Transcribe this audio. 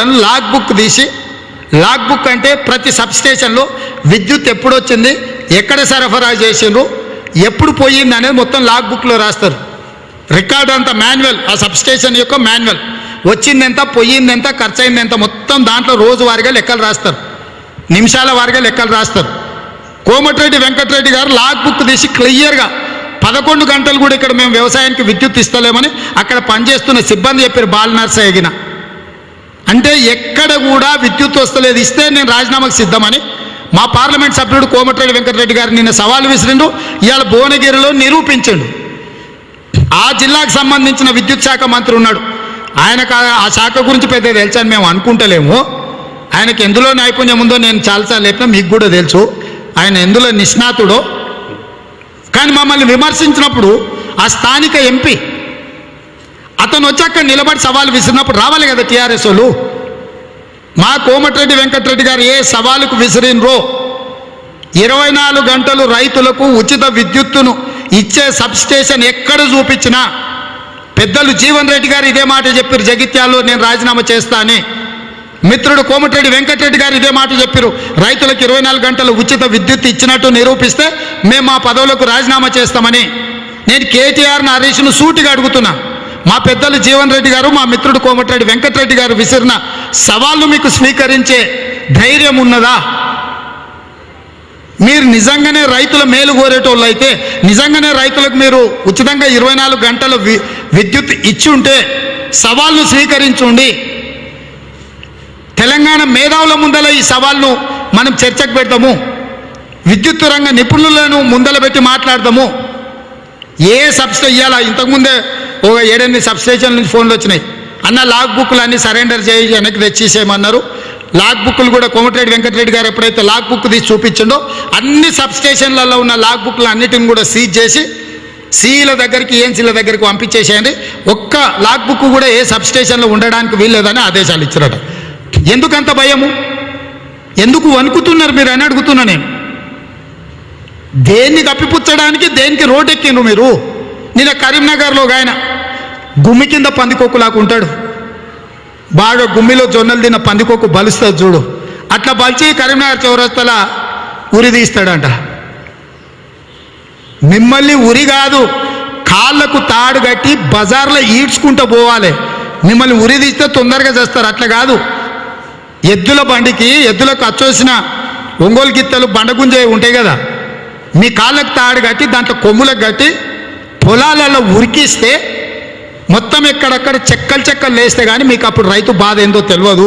వాళ్ళను log book తీసి, log book అంటే ప్రతి సబ్ స్టేషన్లో విద్యుత్ ఎప్పుడు వచ్చింది, ఎక్కడ సరఫరా చేసిండ్రు, ఎప్పుడు పోయింది అనేది మొత్తం లాగ్ బుక్లో రాస్తారు. రికార్డు అంతా మాన్యువల్, ఆ సబ్ స్టేషన్ యొక్క మాన్యువల్, వచ్చిందెంత, పోయిందెంత, ఖర్చు అయిందెంత, మొత్తం దాంట్లో రోజువారీగా లెక్కలు రాస్తారు, నిమిషాల వారీగా లెక్కలు రాస్తారు. కోమటిరెడ్డి వెంకటరెడ్డి గారు లాగ్ బుక్ తీసి క్లియర్గా 11 గంటలు కూడా ఇక్కడ మేము వ్యవసాయానికి విద్యుత్ ఇస్తలేమని అక్కడ పనిచేస్తున్న సిబ్బంది చెప్పారు. బాలనర్సయ్యగిన అంటే ఎక్కడ కూడా విద్యుత్ వస్తలేదు, ఇస్తే నేను రాజీనామాకు సిద్ధమని మా పార్లమెంట్ సభ్యుడు కోమటిరెడ్డి వెంకటరెడ్డి గారు నిన్న సవాలు విసిరిండు. ఇవాళ భువనగిరిలో నిరూపించండు. ఆ జిల్లాకు సంబంధించిన విద్యుత్ శాఖ మంత్రి ఉన్నాడు, ఆయనకు ఆ శాఖ గురించి పెద్ద తెలుసని మేము అనుకుంటలేము. ఆయనకు ఎందులో నైపుణ్యం ఉందో నేను చాలాసార్లు చెప్పినా, మీకు కూడా తెలుసు ఆయన ఎందులో నిష్ణాతుడో. కానీ మమ్మల్ని విమర్శించినప్పుడు ఆ స్థానిక ఎంపీ అతను వచ్చి అక్కడ నిలబడి సవాలు విసిరినప్పుడు రావాలి కదా టీఆర్ఎస్ వాళ్ళు. మా కోమటిరెడ్డి వెంకటరెడ్డి గారు ఏ సవాలుకు విసిరినరో 24 గంటలు రైతులకు ఉచిత విద్యుత్తును ఇచ్చే సబ్ స్టేషన్ ఎక్కడ చూపించినా, పెద్దలు జీవన్ రెడ్డి గారు ఇదే మాట చెప్పారు, జగిత్యాల్లో నేను రాజీనామా చేస్తా అని. మిత్రుడు కోమటిరెడ్డి వెంకటరెడ్డి గారు ఇదే మాట చెప్పారు, రైతులకు 24 గంటలు ఉచిత విద్యుత్ ఇచ్చినట్టు నిరూపిస్తే మేము మా పదవులకు రాజీనామా చేస్తామని. నేను కేటీఆర్ను హరీష్ను సూటిగా అడుగుతున్నా, మా పెద్దలు జీవన్ రెడ్డి గారు, మా మిత్రుడు కోమటిరెడ్డి వెంకటరెడ్డి గారు విసిరిన సవాళ్ళు మీకు స్వీకరించే ధైర్యం ఉన్నదా? మీరు నిజంగానే రైతుల మేలు కోరేటోళ్ళు అయితే, నిజంగానే రైతులకు మీరు ఉచితంగా 24 గంటల విద్యుత్ ఇచ్చి ఉంటే సవాళ్ళను స్వీకరించుండి. తెలంగాణ మేధావుల ముందల ఈ సవాల్ను మనం చర్చకు పెడతాము, విద్యుత్ రంగ నిపుణులను ముందల పెట్టి మాట్లాడదాము. ఏ ఇవ్వాలా? ఇంతకుముందే ఒక 7-8 సబ్స్టేషన్ నుంచి ఫోన్లు వచ్చినాయి, అన్న లాగ్ బుక్లు అన్నీ సరెండర్ చేయి, వెనక్కి తెచ్చేసేయమన్నారు. లాగ్ బుక్లు కూడా కోమటిరెడ్డి వెంకటరెడ్డి గారు ఎప్పుడైతే లాగ్ బుక్ తీసి చూపించిండో అన్ని సబ్ స్టేషన్లలో ఉన్న లాగ్ బుక్లు అన్నిటిని కూడా సీజ్ చేసి సీల దగ్గరికి, ఏఎన్సీల దగ్గరికి పంపించేసేయండి. ఒక్క లాగ్ బుక్ కూడా ఏ సబ్ స్టేషన్లో ఉండడానికి వీల్లేదని ఆదేశాలు ఇచ్చారట. ఎందుకంత భయము? ఎందుకు వణుకుతున్నారు మీరు అని అడుగుతున్నా నేను. దేన్ని కప్పిపుచ్చడానికి, దేనికి రోడ్ ఎక్కిండ్రు మీరు? నిన్న కరీంనగర్లో ఒక ఆయన గుమ్మి కింద పందికొక్కులాగా ఉంటాడు, బాగా గుమ్మిలో జొన్నలు తిన్న పందికొక్కు బలుస్తుంది చూడు, అట్లా బలిచి కరీంనగర్ చౌరస్తల ఉరి తీస్తాడంట. మిమ్మల్ని ఉరి కాదు, కాళ్ళకు తాడు కట్టి బజార్లో ఈడ్చుకుంటూ పోవాలి. మిమ్మల్ని ఉరి తీస్తే తొందరగా చేస్తారు, అట్లా కాదు. ఎద్దుల బండికి, ఎద్దులకు అచ్చోసిన ఒంగోలు గిత్తలు బండగుంజే ఉంటాయి కదా, మీ కాళ్ళకు తాడు కట్టి దాంట్లో కొమ్ములకు కట్టి పొలాలలో ఉరికిస్తే మొత్తం ఎక్కడక్కడ చెక్కలు చెక్కలు లేస్తే కానీ మీకు అప్పుడు రైతు బాధ ఏందో తెలియదు.